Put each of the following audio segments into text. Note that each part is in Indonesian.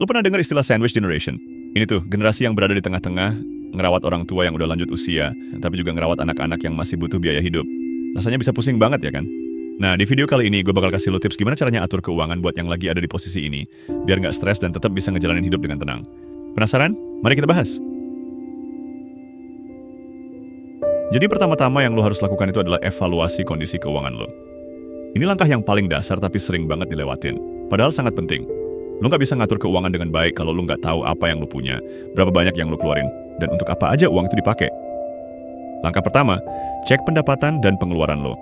Lo pernah dengar istilah sandwich generation? Ini tuh, generasi yang berada di tengah-tengah, ngerawat orang tua yang udah lanjut usia, tapi juga ngerawat anak-anak yang masih butuh biaya hidup. Rasanya bisa pusing banget ya kan? Nah, di video kali ini gue bakal kasih lo tips gimana caranya atur keuangan buat yang lagi ada di posisi ini, biar nggak stres dan tetap bisa ngejalanin hidup dengan tenang. Penasaran? Mari kita bahas. Jadi pertama-tama yang lo harus lakukan itu adalah evaluasi kondisi keuangan lo. Ini langkah yang paling dasar tapi sering banget dilewatin. Padahal sangat penting. Lo nggak bisa ngatur keuangan dengan baik kalau lo nggak tahu apa yang lo punya, berapa banyak yang lo keluarin, dan untuk apa aja uang itu dipakai. Langkah pertama, cek pendapatan dan pengeluaran lo.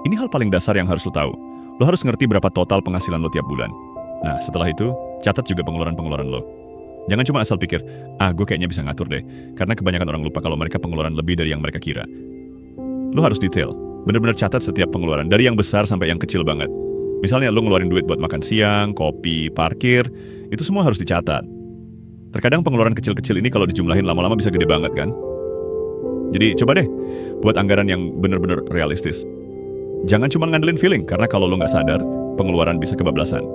Ini hal paling dasar yang harus lo tahu. Lo harus ngerti berapa total penghasilan lo tiap bulan. Nah, setelah itu, catat juga pengeluaran-pengeluaran lo. Jangan cuma asal pikir, gue kayaknya bisa ngatur deh. Karena kebanyakan orang lupa kalau mereka pengeluaran lebih dari yang mereka kira. Lo harus detail, bener-bener catat setiap pengeluaran, dari yang besar sampai yang kecil banget. Misalnya lo ngeluarin duit buat makan siang, kopi, parkir, itu semua harus dicatat. Terkadang pengeluaran kecil-kecil ini kalau dijumlahin lama-lama bisa gede banget kan? Jadi coba deh, buat anggaran yang bener-bener realistis. Jangan cuma ngandelin feeling, karena kalau lo nggak sadar, pengeluaran bisa kebablasan.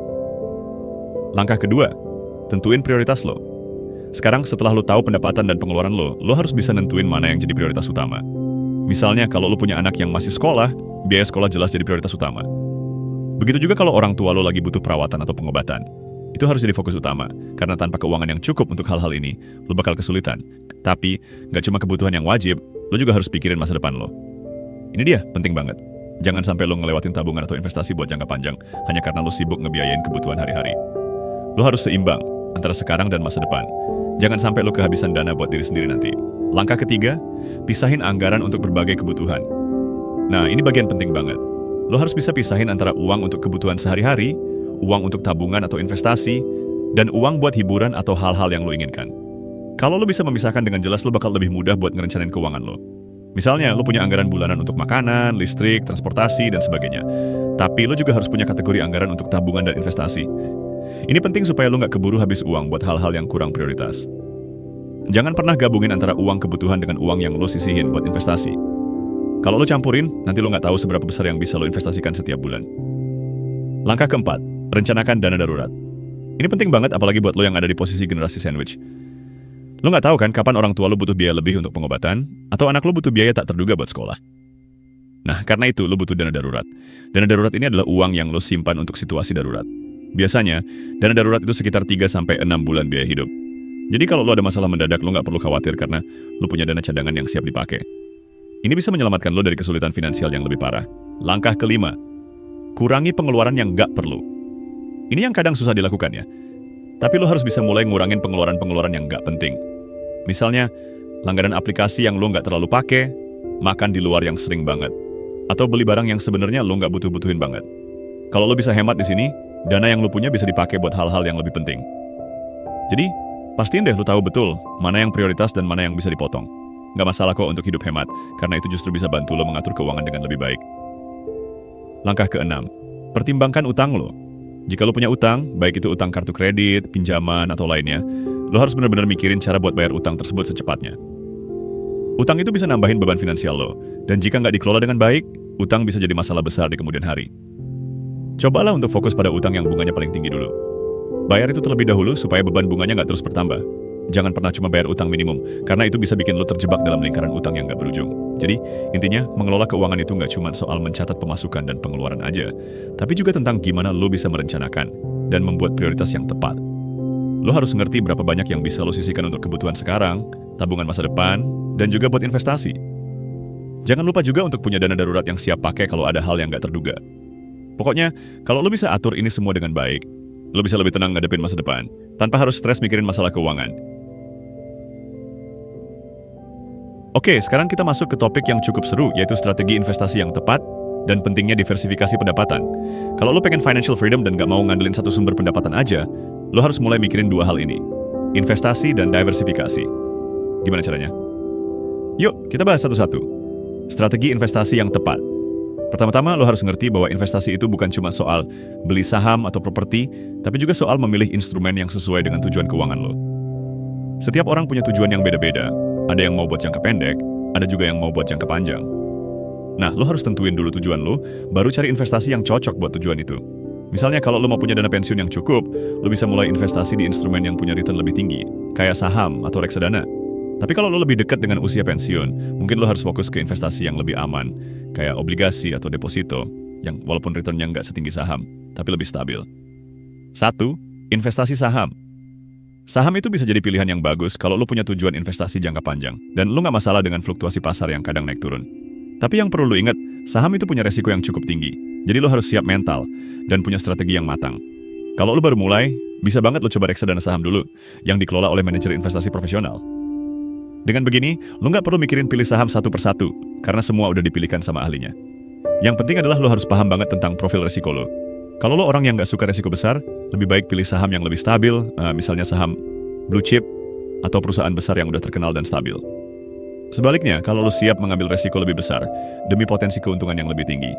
Langkah kedua, tentuin prioritas lo. Sekarang setelah lo tahu pendapatan dan pengeluaran lo harus bisa nentuin mana yang jadi prioritas utama. Misalnya kalau lo punya anak yang masih sekolah, biaya sekolah jelas jadi prioritas utama. Begitu juga kalau orang tua lo lagi butuh perawatan atau pengobatan. Itu harus jadi fokus utama, karena tanpa keuangan yang cukup untuk hal-hal ini, lo bakal kesulitan. Tapi, nggak cuma kebutuhan yang wajib, lo juga harus pikirin masa depan lo. Ini dia, penting banget. Jangan sampai lo ngelewatin tabungan atau investasi buat jangka panjang, hanya karena lo sibuk ngebiayain kebutuhan hari-hari. Lo harus seimbang, antara sekarang dan masa depan. Jangan sampai lo kehabisan dana buat diri sendiri nanti. Langkah ketiga, pisahin anggaran untuk berbagai kebutuhan. Nah, ini bagian penting banget. Lo harus bisa pisahin antara uang untuk kebutuhan sehari-hari, uang untuk tabungan atau investasi, dan uang buat hiburan atau hal-hal yang lo inginkan. Kalau lo bisa memisahkan dengan jelas, lo bakal lebih mudah buat ngerencanain keuangan lo. Misalnya, lo punya anggaran bulanan untuk makanan, listrik, transportasi, dan sebagainya. Tapi lo juga harus punya kategori anggaran untuk tabungan dan investasi. Ini penting supaya lo nggak keburu habis uang buat hal-hal yang kurang prioritas. Jangan pernah gabungin antara uang kebutuhan dengan uang yang lo sisihin buat investasi. Kalau lo campurin, nanti lo nggak tahu seberapa besar yang bisa lo investasikan setiap bulan. Langkah keempat, rencanakan dana darurat. Ini penting banget apalagi buat lo yang ada di posisi generasi sandwich. Lo nggak tahu kan kapan orang tua lo butuh biaya lebih untuk pengobatan, atau anak lo butuh biaya tak terduga buat sekolah. Nah, karena itu lo butuh dana darurat. Dana darurat ini adalah uang yang lo simpan untuk situasi darurat. Biasanya, dana darurat itu sekitar 3-6 bulan biaya hidup. Jadi kalau lo ada masalah mendadak, lo nggak perlu khawatir karena lo punya dana cadangan yang siap dipakai. Ini bisa menyelamatkan lo dari kesulitan finansial yang lebih parah. Langkah kelima, kurangi pengeluaran yang nggak perlu. Ini yang kadang susah dilakukan ya. Tapi lo harus bisa mulai ngurangin pengeluaran-pengeluaran yang nggak penting. Misalnya, langganan aplikasi yang lo nggak terlalu pakai, makan di luar yang sering banget, atau beli barang yang sebenarnya lo nggak butuh-butuhin banget. Kalau lo bisa hemat di sini, dana yang lo punya bisa dipakai buat hal-hal yang lebih penting. Jadi, pastiin deh lo tahu betul mana yang prioritas dan mana yang bisa dipotong. Nggak masalah kok untuk hidup hemat, karena itu justru bisa bantu lo mengatur keuangan dengan lebih baik. Langkah keenam, pertimbangkan utang lo. Jika lo punya utang, baik itu utang kartu kredit, pinjaman, atau lainnya, lo harus benar-benar mikirin cara buat bayar utang tersebut secepatnya. Utang itu bisa nambahin beban finansial lo, dan jika nggak dikelola dengan baik, utang bisa jadi masalah besar di kemudian hari. Cobalah untuk fokus pada utang yang bunganya paling tinggi dulu. Bayar itu terlebih dahulu supaya beban bunganya nggak terus bertambah. Jangan pernah cuma bayar utang minimum, karena itu bisa bikin lo terjebak dalam lingkaran utang yang nggak berujung. Jadi, intinya, mengelola keuangan itu nggak cuma soal mencatat pemasukan dan pengeluaran aja, tapi juga tentang gimana lo bisa merencanakan dan membuat prioritas yang tepat. Lo harus ngerti berapa banyak yang bisa lo sisihkan untuk kebutuhan sekarang, tabungan masa depan, dan juga buat investasi. Jangan lupa juga untuk punya dana darurat yang siap pakai kalau ada hal yang nggak terduga. Pokoknya, kalau lo bisa atur ini semua dengan baik, lo bisa lebih tenang ngadepin masa depan, tanpa harus stres mikirin masalah keuangan. Oke, sekarang kita masuk ke topik yang cukup seru, yaitu strategi investasi yang tepat dan pentingnya diversifikasi pendapatan. Kalau lo pengen financial freedom dan nggak mau ngandelin satu sumber pendapatan aja, lo harus mulai mikirin dua hal ini, investasi dan diversifikasi. Gimana caranya? Yuk, kita bahas satu-satu. Strategi investasi yang tepat. Pertama-tama, lo harus ngerti bahwa investasi itu bukan cuma soal beli saham atau properti, tapi juga soal memilih instrumen yang sesuai dengan tujuan keuangan lo. Setiap orang punya tujuan yang beda-beda. Ada yang mau buat jangka pendek, ada juga yang mau buat jangka panjang. Nah, lo harus tentuin dulu tujuan lo, baru cari investasi yang cocok buat tujuan itu. Misalnya kalau lo mau punya dana pensiun yang cukup, lo bisa mulai investasi di instrumen yang punya return lebih tinggi, kayak saham atau reksadana. Tapi kalau lo lebih dekat dengan usia pensiun, mungkin lo harus fokus ke investasi yang lebih aman, kayak obligasi atau deposito, yang walaupun returnnya nggak setinggi saham, tapi lebih stabil. 1. Investasi saham. Saham itu bisa jadi pilihan yang bagus kalau lo punya tujuan investasi jangka panjang, dan lo nggak masalah dengan fluktuasi pasar yang kadang naik turun. Tapi yang perlu lo ingat, saham itu punya resiko yang cukup tinggi, jadi lo harus siap mental dan punya strategi yang matang. Kalau lo baru mulai, bisa banget lo coba reksadana saham dulu, yang dikelola oleh manajer investasi profesional. Dengan begini, lo nggak perlu mikirin pilih saham satu persatu, karena semua udah dipilihkan sama ahlinya. Yang penting adalah lo harus paham banget tentang profil resiko lo. Kalau lo orang yang nggak suka resiko besar, lebih baik pilih saham yang lebih stabil, misalnya saham blue chip atau perusahaan besar yang udah terkenal dan stabil. Sebaliknya, kalau lo siap mengambil resiko lebih besar demi potensi keuntungan yang lebih tinggi,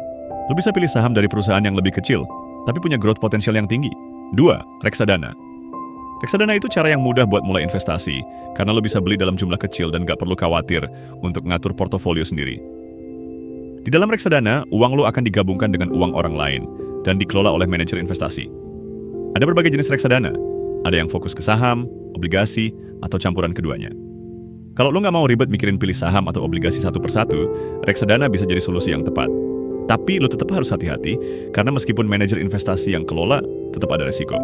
lo bisa pilih saham dari perusahaan yang lebih kecil, tapi punya growth potensial yang tinggi. 2. Reksadana. Reksadana itu cara yang mudah buat mulai investasi, karena lo bisa beli dalam jumlah kecil dan nggak perlu khawatir untuk ngatur portofolio sendiri. Di dalam reksadana, uang lo akan digabungkan dengan uang orang lain, dan dikelola oleh manajer investasi. Ada berbagai jenis reksadana. Ada yang fokus ke saham, obligasi, atau campuran keduanya. Kalau lo nggak mau ribet mikirin pilih saham atau obligasi satu persatu, reksadana bisa jadi solusi yang tepat. Tapi lo tetap harus hati-hati, karena meskipun manajer investasi yang kelola, tetap ada resiko.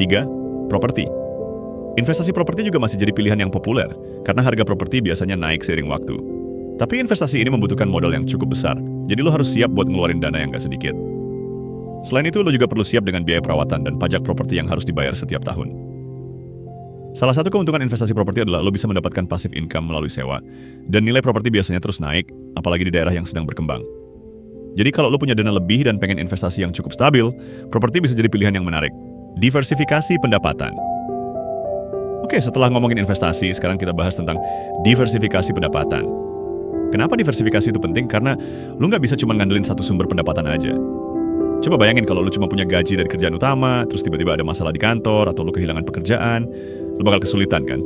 3. Properti. Investasi properti juga masih jadi pilihan yang populer, karena harga properti biasanya naik seiring waktu. Tapi investasi ini membutuhkan modal yang cukup besar, jadi lo harus siap buat ngeluarin dana yang nggak sedikit. Selain itu, lo juga perlu siap dengan biaya perawatan dan pajak properti yang harus dibayar setiap tahun. Salah satu keuntungan investasi properti adalah lo bisa mendapatkan passive income melalui sewa, dan nilai properti biasanya terus naik, apalagi di daerah yang sedang berkembang. Jadi kalau lo punya dana lebih dan pengen investasi yang cukup stabil, properti bisa jadi pilihan yang menarik. Diversifikasi pendapatan. Oke, setelah ngomongin investasi, sekarang kita bahas tentang diversifikasi pendapatan. Kenapa diversifikasi itu penting? Karena lo nggak bisa cuma ngandelin satu sumber pendapatan aja. Coba bayangin kalau lo cuma punya gaji dari kerjaan utama, terus tiba-tiba ada masalah di kantor, atau lo kehilangan pekerjaan, lo bakal kesulitan kan?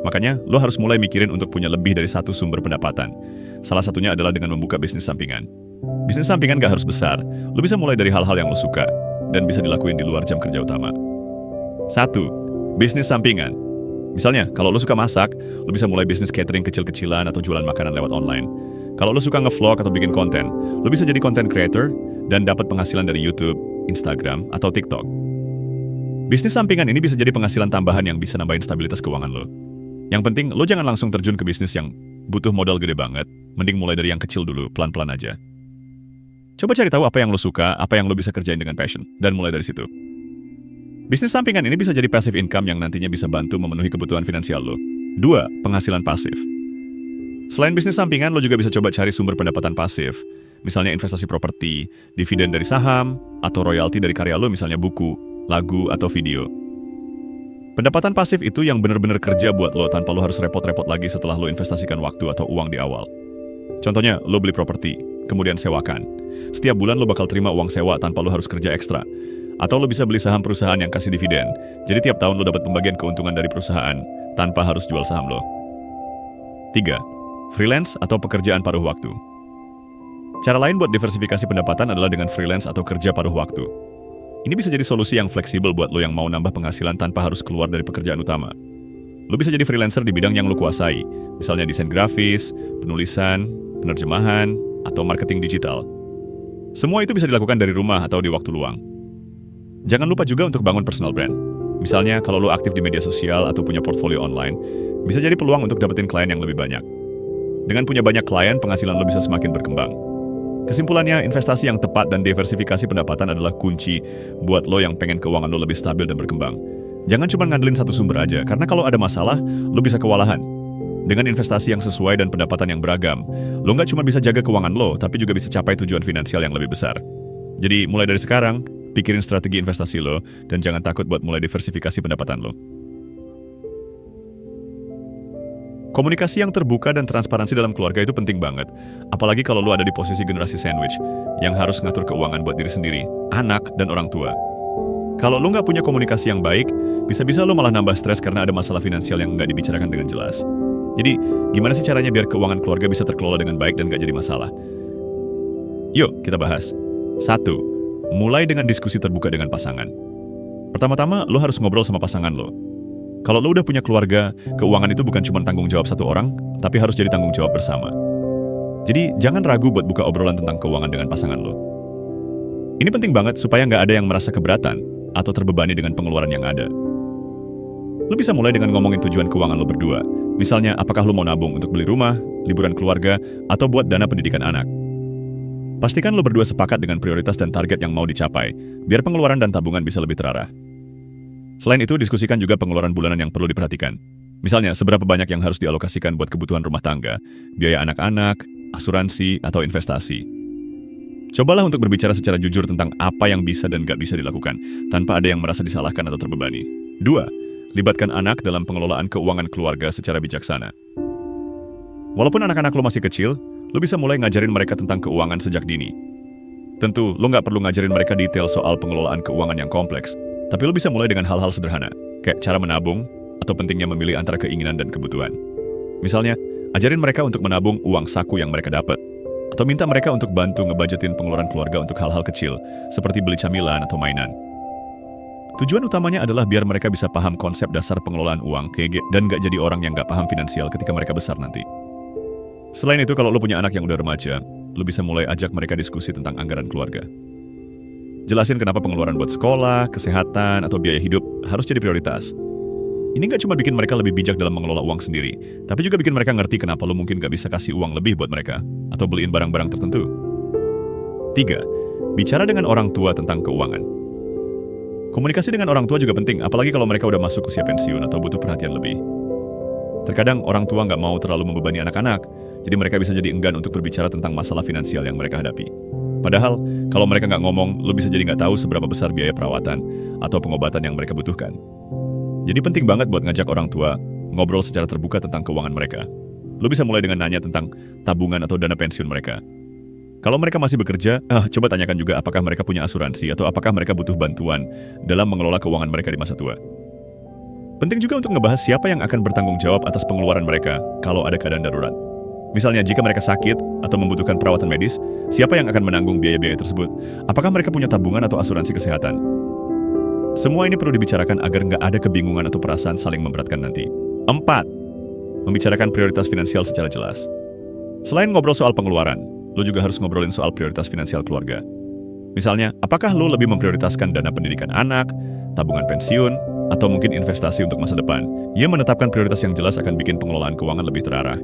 Makanya, lo harus mulai mikirin untuk punya lebih dari satu sumber pendapatan. Salah satunya adalah dengan membuka bisnis sampingan. Bisnis sampingan gak harus besar, lo bisa mulai dari hal-hal yang lo suka, dan bisa dilakuin di luar jam kerja utama. 1. Bisnis sampingan. Misalnya, kalau lo suka masak, lo bisa mulai bisnis catering kecil-kecilan atau jualan makanan lewat online. Kalau lo suka nge-vlog atau bikin konten, lo bisa jadi content creator, dan dapat penghasilan dari YouTube, Instagram, atau TikTok. Bisnis sampingan ini bisa jadi penghasilan tambahan yang bisa nambahin stabilitas keuangan lo. Yang penting, lo jangan langsung terjun ke bisnis yang butuh modal gede banget, mending mulai dari yang kecil dulu, pelan-pelan aja. Coba cari tahu apa yang lo suka, apa yang lo bisa kerjain dengan passion, dan mulai dari situ. Bisnis sampingan ini bisa jadi passive income yang nantinya bisa bantu memenuhi kebutuhan finansial lo. 2. Penghasilan pasif. Selain bisnis sampingan, lo juga bisa coba cari sumber pendapatan pasif. Misalnya investasi properti, dividen dari saham, atau royalti dari karya lo misalnya buku, lagu, atau video. Pendapatan pasif itu yang benar-benar kerja buat lo tanpa lo harus repot-repot lagi setelah lo investasikan waktu atau uang di awal. Contohnya, lo beli properti, kemudian sewakan. Setiap bulan lo bakal terima uang sewa tanpa lo harus kerja ekstra. Atau lo bisa beli saham perusahaan yang kasih dividen, jadi tiap tahun lo dapat pembagian keuntungan dari perusahaan tanpa harus jual saham lo. 3. Freelance atau pekerjaan paruh waktu. Cara lain buat diversifikasi pendapatan adalah dengan freelance atau kerja paruh waktu. Ini bisa jadi solusi yang fleksibel buat lo yang mau nambah penghasilan tanpa harus keluar dari pekerjaan utama. Lo bisa jadi freelancer di bidang yang lo kuasai, misalnya desain grafis, penulisan, penerjemahan, atau marketing digital. Semua itu bisa dilakukan dari rumah atau di waktu luang. Jangan lupa juga untuk bangun personal brand. Misalnya, kalau lo aktif di media sosial atau punya portfolio online, bisa jadi peluang untuk dapetin klien yang lebih banyak. Dengan punya banyak klien, penghasilan lo bisa semakin berkembang. Kesimpulannya, investasi yang tepat dan diversifikasi pendapatan adalah kunci buat lo yang pengen keuangan lo lebih stabil dan berkembang. Jangan cuma ngandelin satu sumber aja, karena kalau ada masalah, lo bisa kewalahan. Dengan investasi yang sesuai dan pendapatan yang beragam, lo nggak cuma bisa jaga keuangan lo, tapi juga bisa capai tujuan finansial yang lebih besar. Jadi, mulai dari sekarang, pikirin strategi investasi lo, dan jangan takut buat mulai diversifikasi pendapatan lo. Komunikasi yang terbuka dan transparansi dalam keluarga itu penting banget. Apalagi kalau lo ada di posisi generasi sandwich, yang harus ngatur keuangan buat diri sendiri, anak, dan orang tua. Kalau lo nggak punya komunikasi yang baik, bisa-bisa lo malah nambah stres karena ada masalah finansial yang nggak dibicarakan dengan jelas. Jadi, gimana sih caranya biar keuangan keluarga bisa terkelola dengan baik dan nggak jadi masalah? Yuk, kita bahas. 1. mulai dengan diskusi terbuka dengan pasangan. Pertama-tama, lo harus ngobrol sama pasangan lo. Kalau lo udah punya keluarga, keuangan itu bukan cuma tanggung jawab satu orang, tapi harus jadi tanggung jawab bersama. Jadi, jangan ragu buat buka obrolan tentang keuangan dengan pasangan lo. Ini penting banget supaya nggak ada yang merasa keberatan atau terbebani dengan pengeluaran yang ada. Lo bisa mulai dengan ngomongin tujuan keuangan lo berdua. Misalnya, apakah lo mau nabung untuk beli rumah, liburan keluarga, atau buat dana pendidikan anak. Pastikan lo berdua sepakat dengan prioritas dan target yang mau dicapai, biar pengeluaran dan tabungan bisa lebih terarah. Selain itu, diskusikan juga pengeluaran bulanan yang perlu diperhatikan. Misalnya, seberapa banyak yang harus dialokasikan buat kebutuhan rumah tangga, biaya anak-anak, asuransi, atau investasi. Cobalah untuk berbicara secara jujur tentang apa yang bisa dan nggak bisa dilakukan, tanpa ada yang merasa disalahkan atau terbebani. 2. Libatkan anak dalam pengelolaan keuangan keluarga secara bijaksana. Walaupun anak-anak lo masih kecil, lo bisa mulai ngajarin mereka tentang keuangan sejak dini. Tentu, lo nggak perlu ngajarin mereka detail soal pengelolaan keuangan yang kompleks, tapi lo bisa mulai dengan hal-hal sederhana, kayak cara menabung, atau pentingnya memilih antara keinginan dan kebutuhan. Misalnya, ajarin mereka untuk menabung uang saku yang mereka dapat, atau minta mereka untuk bantu ngebudgetin pengeluaran keluarga untuk hal-hal kecil, seperti beli camilan atau mainan. Tujuan utamanya adalah biar mereka bisa paham konsep dasar pengelolaan uang, dan nggak jadi orang yang nggak paham finansial ketika mereka besar nanti. Selain itu, kalau lo punya anak yang udah remaja, lo bisa mulai ajak mereka diskusi tentang anggaran keluarga. Jelasin kenapa pengeluaran buat sekolah, kesehatan, atau biaya hidup harus jadi prioritas. Ini nggak cuma bikin mereka lebih bijak dalam mengelola uang sendiri, tapi juga bikin mereka ngerti kenapa lo mungkin nggak bisa kasih uang lebih buat mereka, atau beliin barang-barang tertentu. 3. Bicara dengan orang tua tentang keuangan. Komunikasi dengan orang tua juga penting, apalagi kalau mereka udah masuk usia pensiun atau butuh perhatian lebih. Terkadang orang tua nggak mau terlalu membebani anak-anak, jadi mereka bisa jadi enggan untuk berbicara tentang masalah finansial yang mereka hadapi. Padahal, kalau mereka nggak ngomong, lo bisa jadi nggak tahu seberapa besar biaya perawatan atau pengobatan yang mereka butuhkan. Jadi penting banget buat ngajak orang tua ngobrol secara terbuka tentang keuangan mereka. Lo bisa mulai dengan nanya tentang tabungan atau dana pensiun mereka. Kalau mereka masih bekerja, coba tanyakan juga apakah mereka punya asuransi atau apakah mereka butuh bantuan dalam mengelola keuangan mereka di masa tua. Penting juga untuk ngebahas siapa yang akan bertanggung jawab atas pengeluaran mereka kalau ada keadaan darurat. Misalnya, jika mereka sakit atau membutuhkan perawatan medis, siapa yang akan menanggung biaya-biaya tersebut? Apakah mereka punya tabungan atau asuransi kesehatan? Semua ini perlu dibicarakan agar nggak ada kebingungan atau perasaan saling memberatkan nanti. 4. Membicarakan prioritas finansial secara jelas. Selain ngobrol soal pengeluaran, lo juga harus ngobrolin soal prioritas finansial keluarga. Misalnya, apakah lo lebih memprioritaskan dana pendidikan anak, tabungan pensiun, atau mungkin investasi untuk masa depan? Ia menetapkan prioritas yang jelas akan bikin pengelolaan keuangan lebih terarah.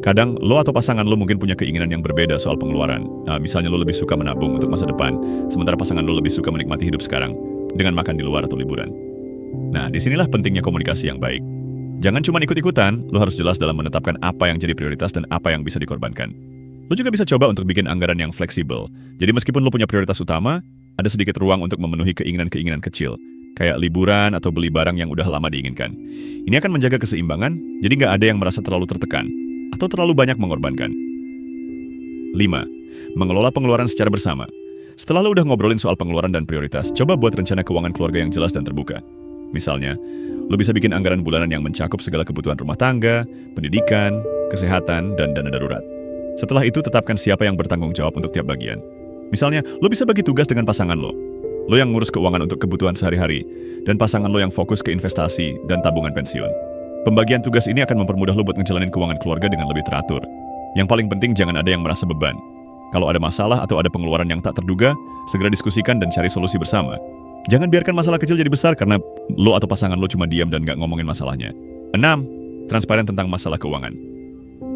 Kadang, lo atau pasangan lo mungkin punya keinginan yang berbeda soal pengeluaran. Misalnya lo lebih suka menabung untuk masa depan, sementara pasangan lo lebih suka menikmati hidup sekarang, dengan makan di luar atau liburan. Nah, disinilah pentingnya komunikasi yang baik. Jangan cuma ikut-ikutan, lo harus jelas dalam menetapkan apa yang jadi prioritas dan apa yang bisa dikorbankan. Lo juga bisa coba untuk bikin anggaran yang fleksibel. Jadi meskipun lo punya prioritas utama, ada sedikit ruang untuk memenuhi keinginan-keinginan kecil, kayak liburan atau beli barang yang udah lama diinginkan. Ini akan menjaga keseimbangan, jadi nggak ada yang merasa terlalu tertekan atau terlalu banyak mengorbankan. 5. Mengelola pengeluaran secara bersama. Setelah lo udah ngobrolin soal pengeluaran dan prioritas, coba buat rencana keuangan keluarga yang jelas dan terbuka. Misalnya, lo bisa bikin anggaran bulanan yang mencakup segala kebutuhan rumah tangga, pendidikan, kesehatan, dan dana darurat. Setelah itu, tetapkan siapa yang bertanggung jawab untuk tiap bagian. Misalnya, lo bisa bagi tugas dengan pasangan lo. Lo yang ngurus keuangan untuk kebutuhan sehari-hari, dan pasangan lo yang fokus ke investasi dan tabungan pensiun. Pembagian tugas ini akan mempermudah lo buat ngejalanin keuangan keluarga dengan lebih teratur. Yang paling penting, jangan ada yang merasa beban. Kalau ada masalah atau ada pengeluaran yang tak terduga, segera diskusikan dan cari solusi bersama. Jangan biarkan masalah kecil jadi besar karena lo atau pasangan lo cuma diam dan gak ngomongin masalahnya. 6. Transparan tentang masalah keuangan.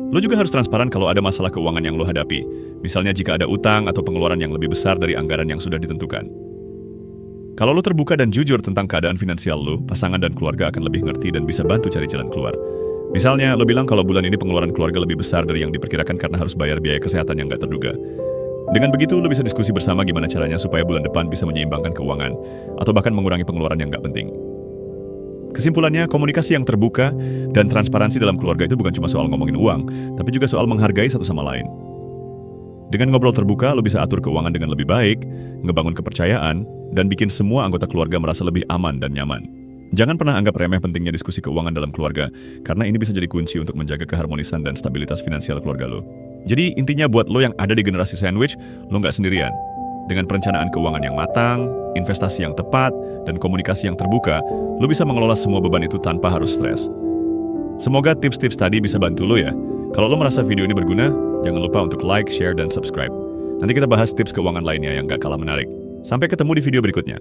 Lo juga harus transparan kalau ada masalah keuangan yang lo hadapi. Misalnya jika ada utang atau pengeluaran yang lebih besar dari anggaran yang sudah ditentukan. Kalau lo terbuka dan jujur tentang keadaan finansial lo, pasangan dan keluarga akan lebih ngerti dan bisa bantu cari jalan keluar. Misalnya, lo bilang kalau bulan ini pengeluaran keluarga lebih besar dari yang diperkirakan karena harus bayar biaya kesehatan yang gak terduga. Dengan begitu, lo bisa diskusi bersama gimana caranya supaya bulan depan bisa menyeimbangkan keuangan, atau bahkan mengurangi pengeluaran yang gak penting. Kesimpulannya, komunikasi yang terbuka dan transparansi dalam keluarga itu bukan cuma soal ngomongin uang, tapi juga soal menghargai satu sama lain. Dengan ngobrol terbuka, lo bisa atur keuangan dengan lebih baik, ngebangun kepercayaan, dan bikin semua anggota keluarga merasa lebih aman dan nyaman. Jangan pernah anggap remeh pentingnya diskusi keuangan dalam keluarga, karena ini bisa jadi kunci untuk menjaga keharmonisan dan stabilitas finansial keluarga lo. Jadi intinya buat lo yang ada di generasi sandwich, lo nggak sendirian. Dengan perencanaan keuangan yang matang, investasi yang tepat, dan komunikasi yang terbuka, lo bisa mengelola semua beban itu tanpa harus stres. Semoga tips-tips tadi bisa bantu lo ya. Kalau lo merasa video ini berguna, jangan lupa untuk like, share, dan subscribe. Nanti kita bahas tips keuangan lainnya yang gak kalah menarik. Sampai ketemu di video berikutnya.